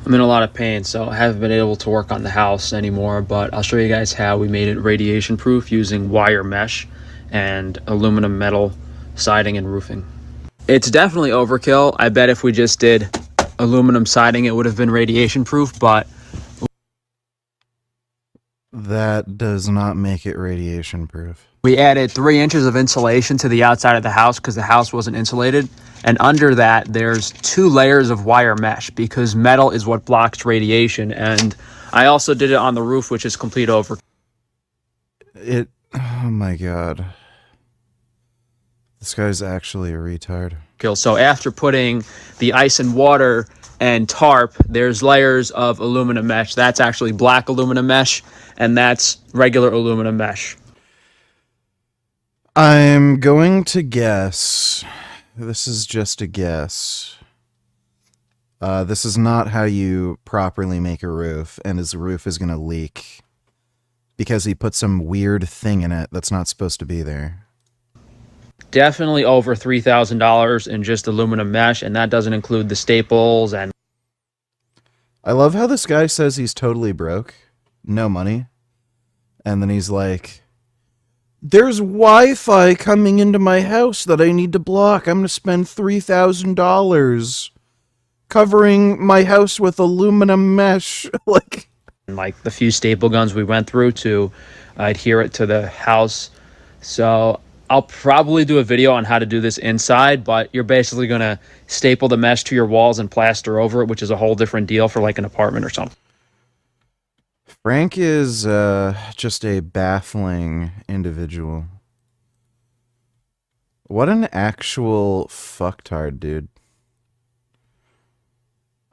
I'm in a lot of pain, so I haven't been able to work on the house anymore, but I'll show you guys how we made it radiation proof using wire mesh and aluminum metal siding and roofing. It's definitely overkill. I bet if we just did aluminum siding, it would have been radiation proof, but that does not make it radiation proof. we added 3 inches of insulation to the outside of the house because the house wasn't insulated. And under that, there's 2 layers of wire mesh because metal is what blocks radiation. And I also did it on the roof, which is complete over. Oh my God. This guy's actually a retard. So after putting the ice and water and tarp, there's layers of aluminum mesh. That's actually black aluminum mesh, and that's regular aluminum mesh. I'm going to guess, this is just a guess, this is not how you properly make a roof, and his roof is going to leak because he put some weird thing in it that's not supposed to be there. Definitely over $3,000 in just aluminum mesh, and that doesn't include the staples. And I love how this guy says he's totally broke, no money, and then he's like, there's Wi-Fi coming into my house that I need to block. I'm going to spend $3,000 covering my house with aluminum mesh. like the few staple guns we went through to adhere it to the house. So I'll probably do a video on how to do this inside, but you're basically going to staple the mesh to your walls and plaster over it, which is a whole different deal for like an apartment or something. Frank is just a baffling individual. What an actual fucktard, dude.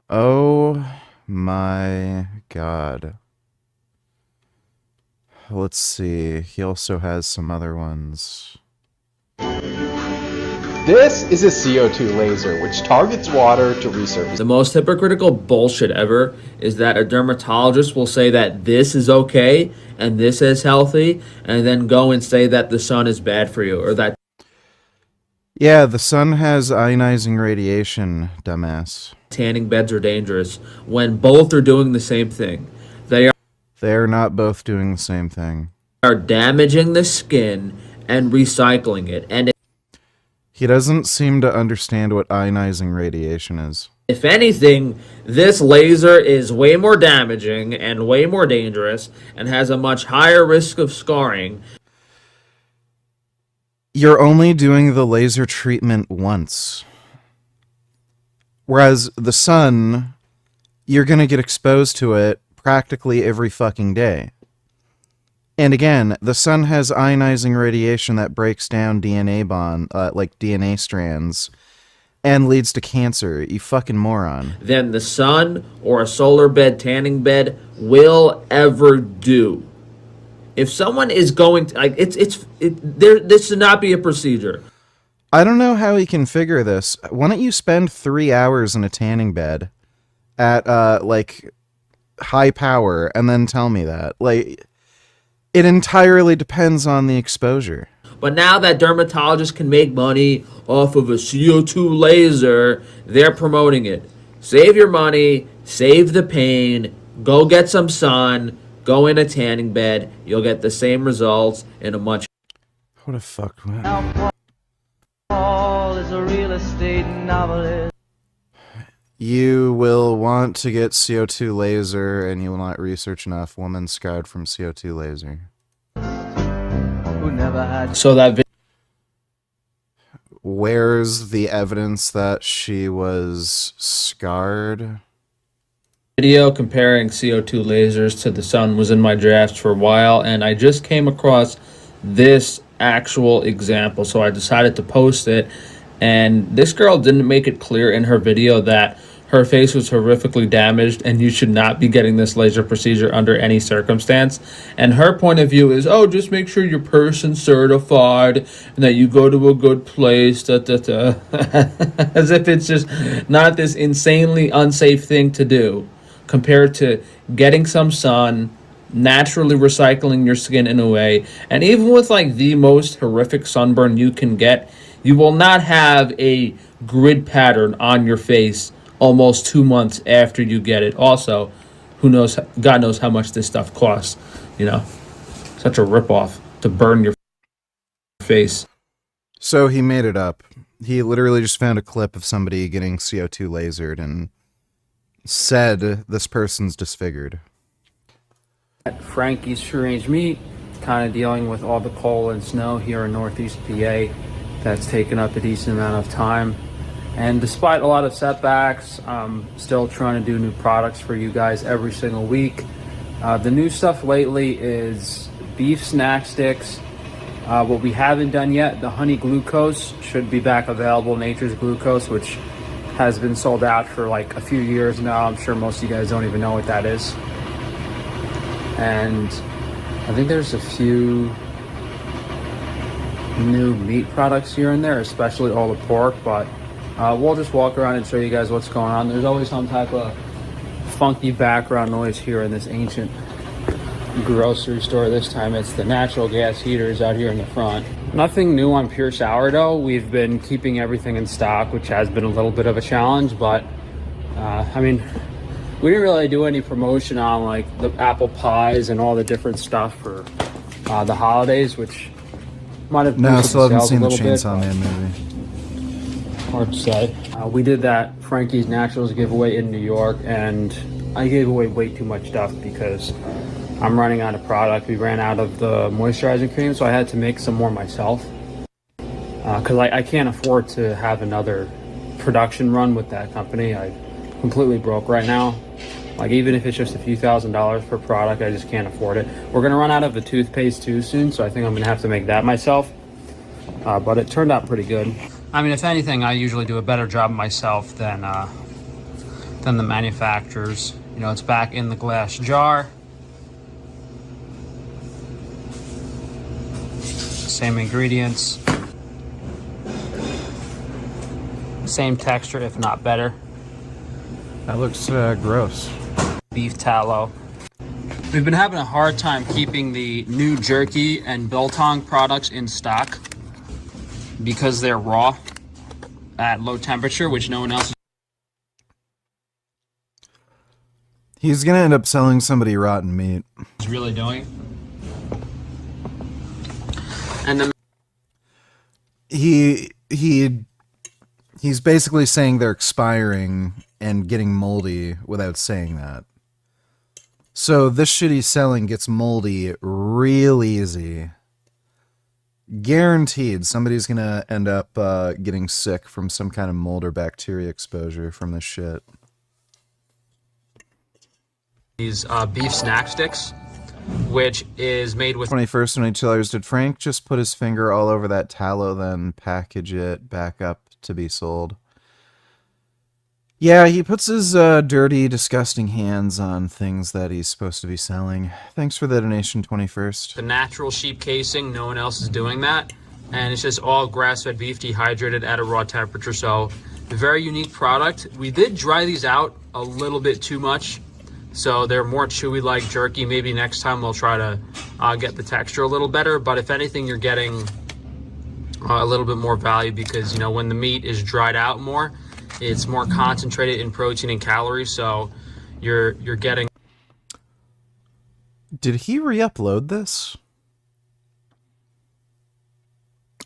Oh my God. Let's see. He also has some other ones. This is a CO2 laser, which targets water to resurface. The most hypocritical bullshit ever is that a dermatologist will say that this is okay and this is healthy, and then go and say that the sun is bad for you, or that... Yeah, the sun has ionizing radiation, dumbass. tanning beds are dangerous, when both are doing the same thing. They're not both doing the same thing. Are damaging the skin and recycling it, and he doesn't seem to understand what ionizing radiation is. if anything, this laser is way more damaging and way more dangerous and has a much higher risk of scarring. You're only doing the laser treatment once. Whereas the sun, you're going to get exposed to it practically every fucking day. And again, the sun has ionizing radiation that breaks down DNA like DNA strands, and leads to cancer. You fucking moron. Than the sun or a solar bed, tanning bed will ever do. If someone is going to, like, this should not be a procedure. I don't know how he can figure this. Why don't you spend 3 hours in a tanning bed at like high power and then tell me that? Like, it entirely depends on the exposure. But now that dermatologists can make money off of a CO2 laser, they're promoting it. Save your money, save the pain, go get some sun, go in a tanning bed. You'll get the same results in a much... What a fuck. Paul is a real estate novelist. You will want to get CO2 laser, and you will not research enough. Woman scarred from CO2 laser. Who never had... So that Where's the evidence that she was scarred? video comparing CO2 lasers to the sun was in my drafts for a while, and I just came across this actual example, so I decided to post it. And this girl didn't make it clear in her video that her face was horrifically damaged and you should not be getting this laser procedure under any circumstance. And her point of view is, oh, just make sure you're person certified and that you go to a good place, as if it's just not this insanely unsafe thing to do, compared to getting some sun, naturally recycling your skin in a way. And even with like the most horrific sunburn you can get, you will not have a grid pattern on your face almost 2 months after you get it. Also, who knows? God knows how much this stuff costs. You know, such a ripoff to burn your face. So he made it up. He literally just found a clip of somebody getting CO2 lasered and said this person's disfigured. At Frankie's Free Range Meat, kind of dealing with all the cold and snow here in Northeast PA. That's taken up a decent amount of time. And despite a lot of setbacks, I'm still trying to do new products for you guys every single week. The new stuff lately is beef snack sticks. What we haven't done yet, the honey glucose should be back available. Nature's Glucose, which has been sold out for like a few years now. I'm sure most of you guys don't even know what that is. And I think there's a few new meat products here and there, especially all the pork, but we'll just walk around and show you guys what's going on. There's always some type of funky background noise here in this ancient grocery store. This time it's the natural gas heaters out here in the front. Nothing new on Pure Sourdough. We've been keeping everything in stock, which has been a little bit of a challenge, but I mean, we didn't really do any promotion on like the apple pies and all the different stuff for the holidays, which might have No, I boosted still haven't sales seen a the little bit, Chainsaw Man movie. hard to say. We did that Frankie's Naturals giveaway in New York, and I gave away way too much stuff because I'm running out of product. We ran out of the moisturizing cream, so I had to make some more myself. Because I can't afford to have another production run with that company. I'm completely broke right now. Like, even if it's just a few $1,000s per product, I just can't afford it. We're gonna run out of the toothpaste too soon, so I think I'm gonna have to make that myself. But it turned out pretty good. I mean, if anything, I usually do a better job myself than the manufacturers. You know, it's back in the glass jar. Same ingredients. Same texture, if not better. That looks gross. Beef tallow. We've been having a hard time keeping the new jerky and biltong products in stock because they're raw at low temperature, which no one else He's gonna end up selling somebody rotten meat. is really doing. And then He's basically saying they're expiring and getting moldy without saying that. So this shit he's selling gets moldy real easy. Guaranteed somebody's gonna end up getting sick from some kind of mold or bacteria exposure from this shit. these beef snack sticks, which is made with 21st $22. Did Frank just put his finger all over that tallow, then package it back up to be sold? Yeah, he puts his dirty, disgusting hands on things that he's supposed to be selling. Thanks for the donation, 21st. the natural sheep casing. No one else is doing that. And it's just all grass-fed beef dehydrated at a raw temperature. So a very unique product. We did dry these out a little bit too much, so they're more chewy like jerky. Maybe next time we'll try to get the texture a little better. But if anything, you're getting a little bit more value because, you know, when the meat is dried out more, it's more concentrated in protein and calories, so you're getting. Did he re-upload this?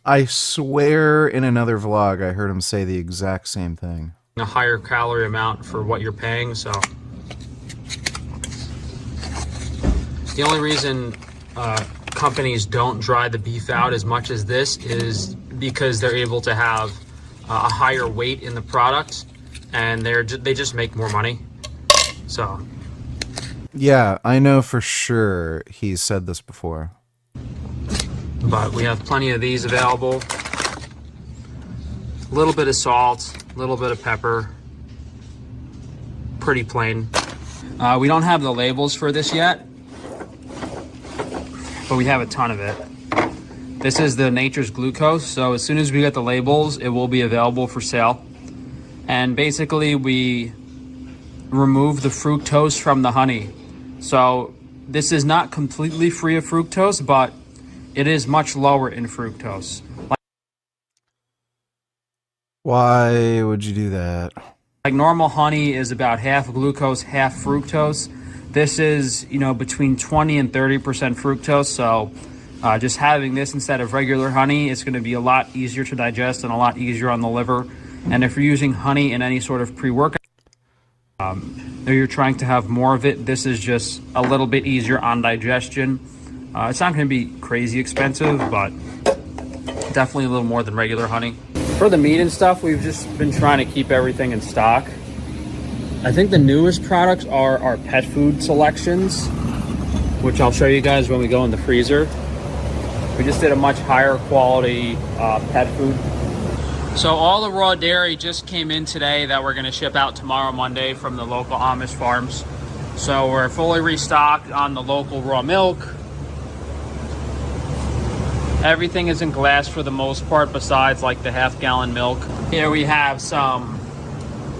I swear in another vlog I heard him say the exact same thing. A higher calorie amount for what you're paying. So the only reason companies don't dry the beef out as much as this is because they're able to have a higher weight in the product, and they just make more money. So Yeah, I know for sure he's said this before. but we have plenty of these available. A little bit of salt, a little bit of pepper. Pretty plain. We don't have the labels for this yet, but we have a ton of it. This is the Nature's Glucose, so as soon as we get the labels, it will be available for sale. And basically, we remove the fructose from the honey. So this is not completely free of fructose, but it is much lower in fructose. Why would you do that? Like normal honey is about half glucose, half fructose. This is, you know, between 20 and 30% fructose. So just having this instead of regular honey, it's going to be a lot easier to digest and a lot easier on the liver. And if you're using honey in any sort of pre-workout, or you're trying to have more of it, this is just a little bit easier on digestion. It's not going to be crazy expensive, but definitely a little more than regular honey. For the meat and stuff, we've just been trying to keep everything in stock. I think the newest products are our pet food selections, which I'll show you guys when we go in the freezer. We just did a much higher quality pet food. So all the raw dairy just came in today that we're going to ship out tomorrow, Monday, from the local Amish farms. So we're fully restocked on the local raw milk. Everything is in glass for the most part, besides like the half-gallon milk. Here we have some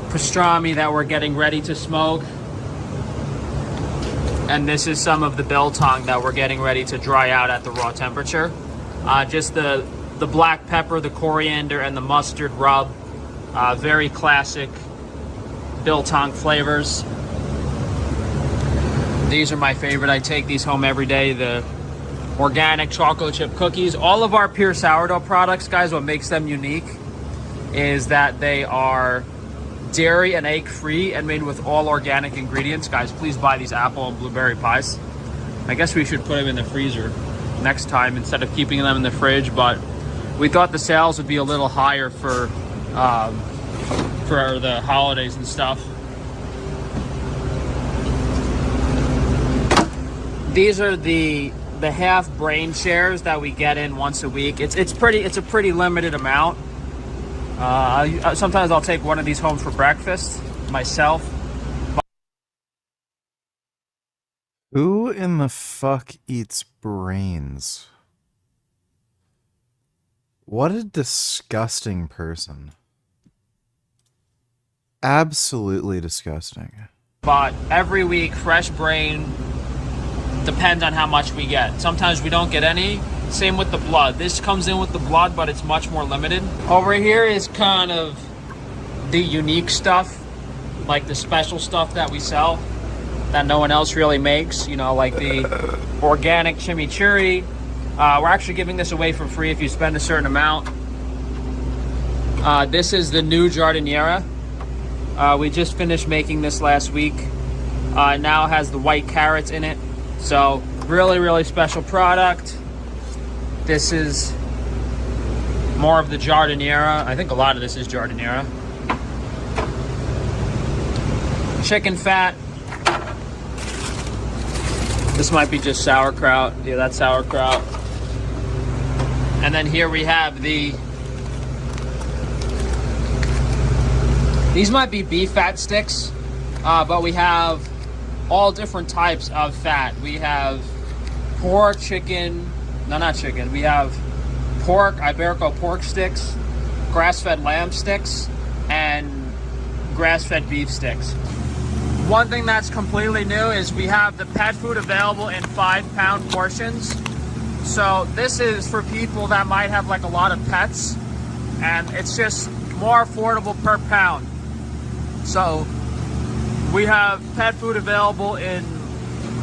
pastrami that we're getting ready to smoke. And this is some of the biltong that we're getting ready to dry out at the raw temperature. Just the black pepper, the coriander, and the mustard rub. Very classic biltong flavors. These are my favorite. I take these home every day. The organic chocolate chip cookies. All of our pure sourdough products, guys, what makes them unique is that they are dairy and egg free and made with all organic ingredients. Guys, please buy these apple and blueberry pies. I guess we should put them in the freezer next time instead of keeping them in the fridge, but we thought the sales would be a little higher for the holidays and stuff. These are the half brain shares that we get in once a week. It's a pretty limited amount. Sometimes I'll take one of these home for breakfast myself. Who in the fuck eats brains? What a disgusting person. Absolutely disgusting. But every week, fresh brain, depends on how much we get. Sometimes we don't get any. Same with the blood. This comes in with the blood, but it's much more limited. Over here is kind of the unique stuff, like the special stuff that we sell that no one else really makes. You know, like the organic chimichurri. We're actually giving this away for free if you spend a certain amount. This is the new giardiniera. We just finished making this last week. It now has the white carrots in it. So really, really special product. This is more of the giardiniera. I think a lot of this is giardiniera. Chicken fat. This might be just sauerkraut. Yeah, that's sauerkraut. And then here we have these might be beef fat sticks, but we have all different types of fat. We have pork, chicken, no, not chicken. We have pork, Iberico pork sticks, grass-fed lamb sticks, and grass-fed beef sticks. One thing that's completely new is we have the pet food available in 5-pound portions. So this is for people that might have like a lot of pets, and it's just more affordable per pound. So we have pet food available in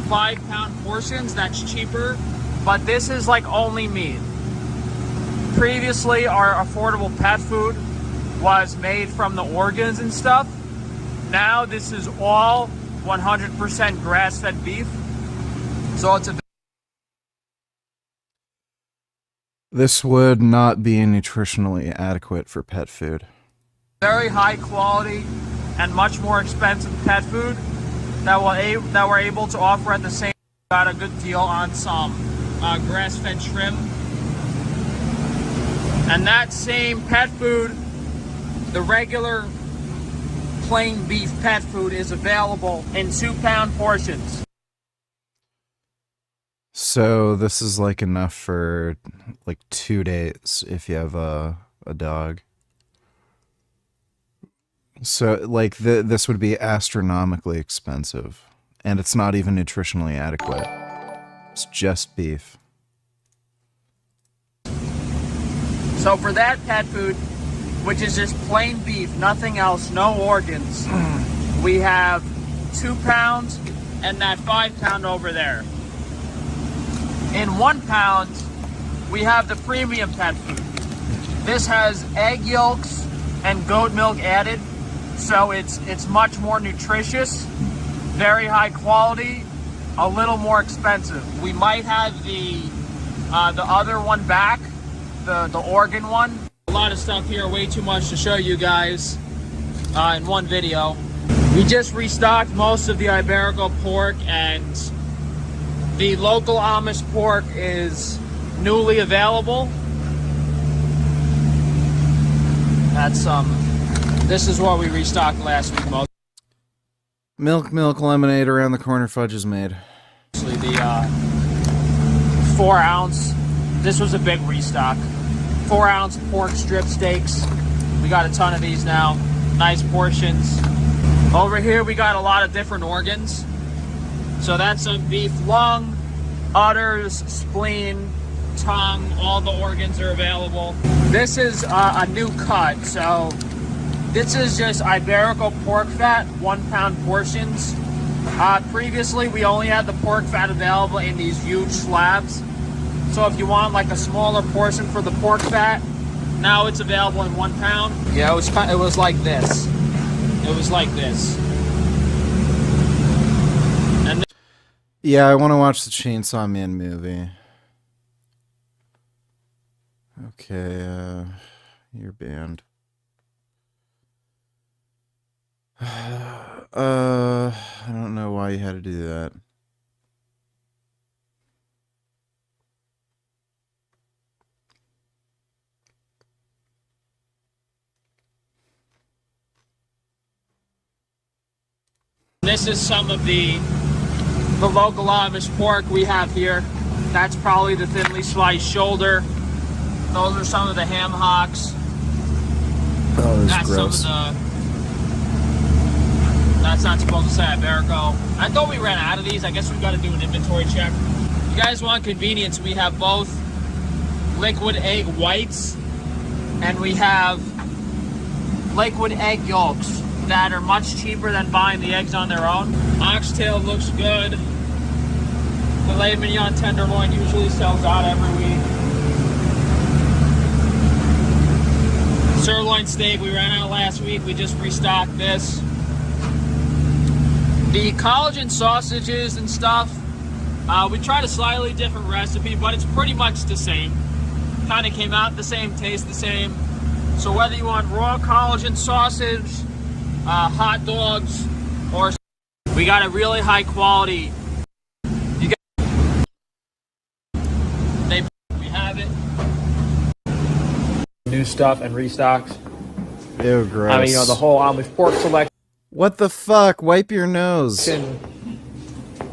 5-pound portions. That's cheaper, but this is like only meat. Previously, our affordable pet food was made from the organs and stuff. Now this is all 100% grass-fed beef. So it's a This would not be nutritionally adequate for pet food. very high quality and much more expensive pet food that we're able to offer at the same time. Got a good deal on some grass-fed shrimp. And that same pet food, the regular plain beef pet food, is available in 2-pound portions. So this is like enough for like 2 days if you have a dog. So like this would be astronomically expensive, and it's not even nutritionally adequate. It's just beef. So for that pet food, which is just plain beef, nothing else, no organs. We have 2 pounds and that 5 pound over there. In 1 pound, we have the premium pet food. This has egg yolks and goat milk added, so it's much more nutritious, very high quality, a little more expensive. We might have the other one back, the organ one. A lot of stuff here, way too much to show you guys in one video. We just restocked most of the Iberico pork, and the local Amish pork is newly available. That's this is what we restocked last week. Milk lemonade around the corner. Fudge is made. Actually, the 4 ounce. This was a big restock. 4 ounce pork strip steaks. We got a ton of these now. Nice portions. Over here we got a lot of different organs. So that's some beef lung, udders, spleen, tongue. All the organs are available. This is a new cut. So this is just Iberico pork fat, 1 pound portions. Previously we only had the pork fat available in these huge slabs. So if you want like a smaller portion for the pork fat, now it's available in 1 pound. Yeah, it was like this. It was like this. And Yeah, I want to watch the Chainsaw Man movie. Okay, you're banned. I don't know why you had to do that. this is some of the local Amish pork we have here. That's probably the thinly sliced shoulder. Those are some of the ham hocks. Oh, that's gross. Some of the. That's not supposed to say Iberico. I thought we ran out of these. I guess we've got to do an inventory check. If you guys want convenience, we have both liquid egg whites and we have liquid egg yolks that are much cheaper than buying the eggs on their own. Oxtail looks good. Filet mignon tenderloin usually sells out every week. Sirloin steak, we ran out last week. We just restocked this. The collagen sausages and stuff, we tried a slightly different recipe, but it's pretty much the same. Kind of came out the same, taste the same. So whether you want raw collagen sausage, hot dogs, or we got a really high quality. You got, we have it. New stuff and restocks. Ew, gross. I mean, you know, the whole Amish pork selection. What the fuck? Wipe your nose.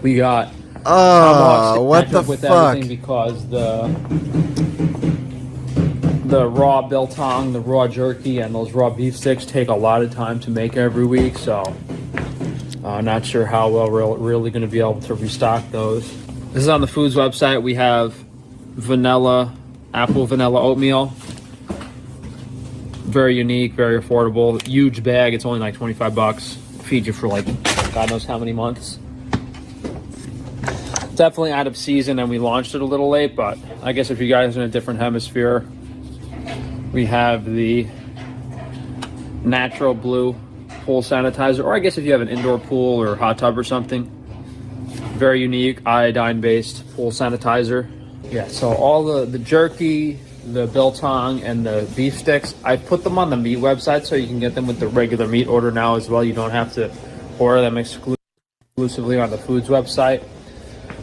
We got. Oh, what the with fuck? Everything because the raw biltong, the raw jerky, and those raw beef sticks take a lot of time to make every week. So, not sure how well we're really going to be able to restock those. This is on the Foods website. We have apple vanilla oatmeal. Very unique, very affordable. Huge bag. It's only like 25 bucks. Feed you for like God knows how many months. Definitely out of season, and we launched it a little late, but I guess if you guys are in a different hemisphere, we have the natural blue pool sanitizer, or I guess if you have an indoor pool or hot tub or something. Very unique iodine-based pool sanitizer. Yeah, so all the jerky, the biltong, and the beef sticks, I put them on the meat website so you can get them with the regular meat order now as well. You don't have to order them exclusively on the Foods website.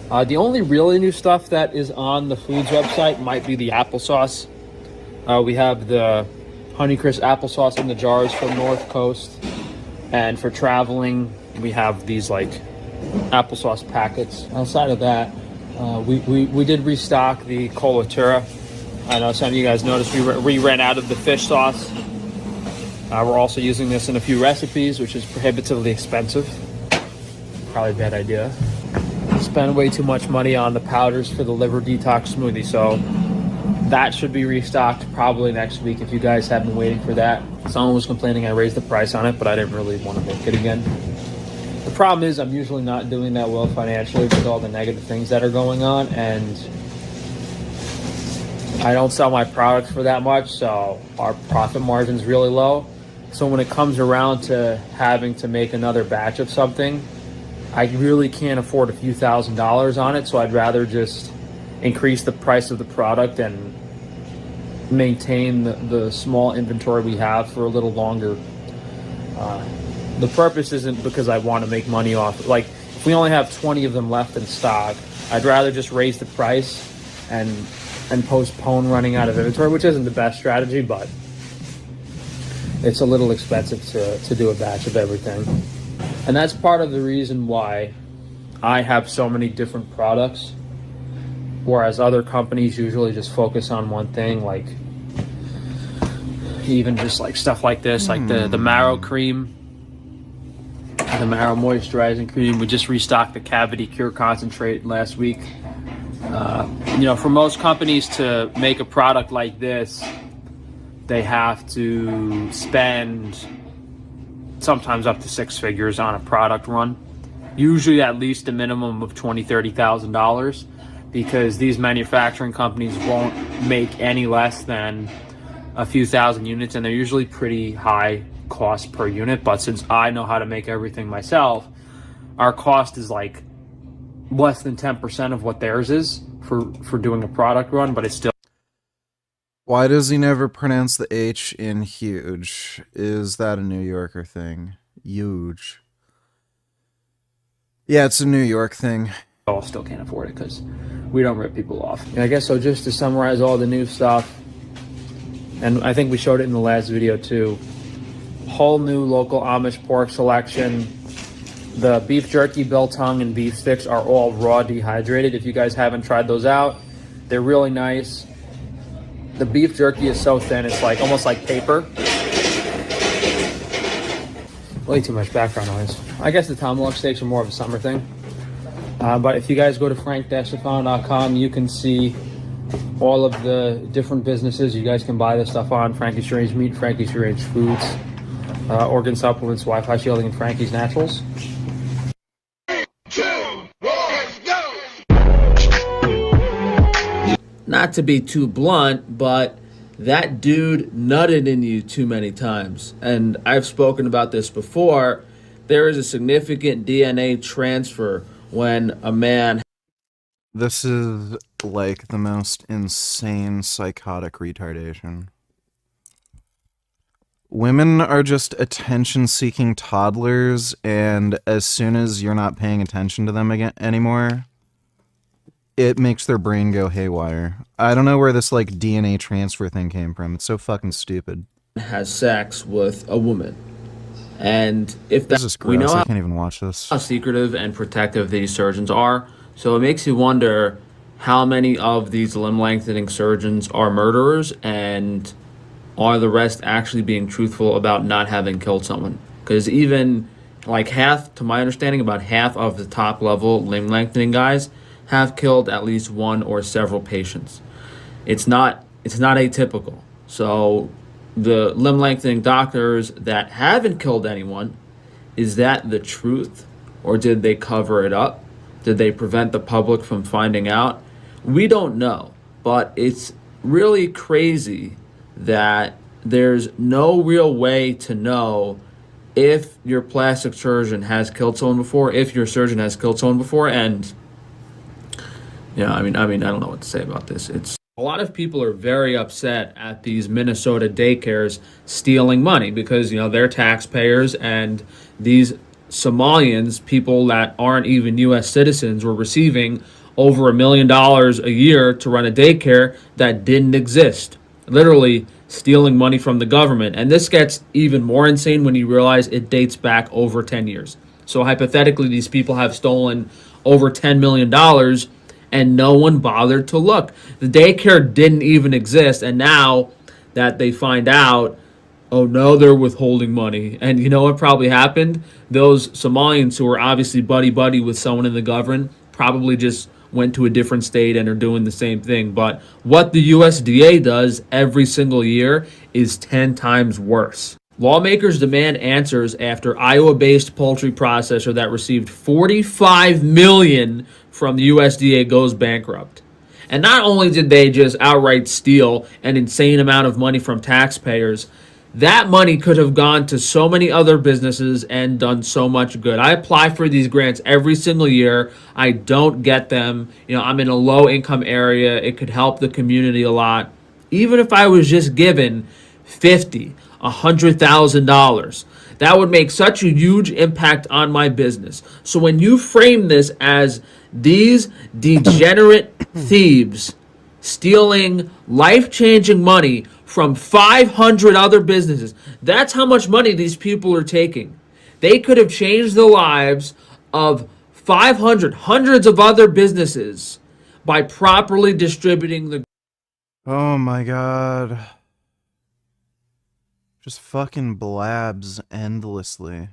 The only really new stuff that is on the Foods website might be the applesauce. We have the Honeycrisp applesauce in the jars from North Coast, and for traveling we have these like applesauce packets. Outside of that, we did restock the colatura. I know some of you guys noticed we ran out of the fish sauce. We're also using this in a few recipes, which is prohibitively expensive. Probably a bad idea. Spend way too much money on the powders for the liver detox smoothie, so that should be restocked probably next week if you guys have been waiting for that. Someone was complaining I raised the price on it, but I didn't really want to make it again. The problem is I'm usually not doing that well financially with all the negative things that are going on, and I don't sell my products for that much, so our profit margin's really low. So when it comes around to having to make another batch of something, I really can't afford a few $1,000s on it, so I'd rather just increase the price of the product and maintain the small inventory we have for a little longer. The purpose isn't because I want to make money off. Like, if we only have 20 of them left in stock, I'd rather just raise the price and postpone running out of inventory, which isn't the best strategy, but it's a little expensive to do a batch of everything. And that's part of the reason why I have so many different products, whereas other companies usually just focus on one thing, like even just like stuff like this, like the marrow cream, the marrow moisturizing cream. We just restocked the cavity cure concentrate last week. For most companies to make a product like this, they have to spend sometimes up to 6 figures on a product run, usually at least a minimum of $20,000-$30,000, because these manufacturing companies won't make any less than a few thousand units, and they're usually pretty high cost per unit. But since I know how to make everything myself, our cost is like less than 10% of what theirs is for doing a product run, but it's still. Why does he never pronounce the H in huge? Is that a New Yorker thing? Huge. Yeah, it's a New York thing. Still can't afford it because we don't rip people off. And I guess so. Just to summarize all the new stuff, and I think we showed it in the last video too. Whole new local Amish pork selection. The beef jerky, biltong, and beef sticks are all raw dehydrated. If you guys haven't tried those out, they're really nice. The beef jerky is so thin, it's like almost like paper. Way too much background noise. I guess the tomahawk steaks are more of a summer thing. But if you guys go to frank-tufano.com, you can see all of the different businesses you guys can buy this stuff on. Frankie's Strange Meat, Frankie's Strange Foods, Organ Supplements, Wi-Fi Shielding, and Frankie's Naturals. Not to be too blunt, but that dude nutted in you too many times. And I've spoken about this before. There is a significant DNA transfer when a man. This is like the most insane psychotic retardation. Women are just attention-seeking toddlers, and as soon as you're not paying attention to them again anymore, it makes their brain go haywire. I don't know where this like DNA transfer thing came from. It's so fucking stupid. Has sex with a woman, and if This is gross. we know I can't even watch this. how secretive and protective these surgeons are, so it makes you wonder how many of these limb lengthening surgeons are murderers, and are the rest actually being truthful about not having killed someone? Because even like half, to my understanding, about half of the top level limb lengthening guys have killed at least one or several patients. It's not atypical. So the limb lengthening doctors that haven't killed anyone, is that the truth? Or did they cover it up? Did they prevent the public from finding out? We don't know, but it's really crazy that there's no real way to know if your plastic surgeon has killed someone before, if your surgeon has killed someone before. And yeah, I mean, I don't know what to say about this. It's a lot of people are very upset at these Minnesota daycares stealing money because, they're taxpayers, and these Somalians, people that aren't even U.S. citizens, were receiving over $1 million a year to run a daycare that didn't exist. Literally stealing money from the government. And this gets even more insane when you realize it dates back over 10 years. So hypothetically, these people have stolen over $10 million, and no one bothered to look. The daycare didn't even exist, and now that they find out, oh no, they're withholding money. And you know what probably happened? Those Somalians who were obviously buddy-buddy with someone in the government probably just went to a different state and are doing the same thing. But what the USDA does every single year is 10 times worse. Lawmakers demand answers after Iowa-based poultry processor that received $45 million from the USDA goes bankrupt. And not only did they just outright steal an insane amount of money from taxpayers, that money could have gone to so many other businesses and done so much good. I apply for these grants every single year. I don't get them. I'm in a low income area. It could help the community a lot. Even if I was just given $50,000, $100,000, that would make such a huge impact on my business. So when you frame this as these degenerate thieves stealing life-changing money from 500 other businesses, that's how much money these people are taking. They could have changed the lives of 500, hundreds of other businesses by properly distributing the... Oh my god. Just fucking blabs endlessly.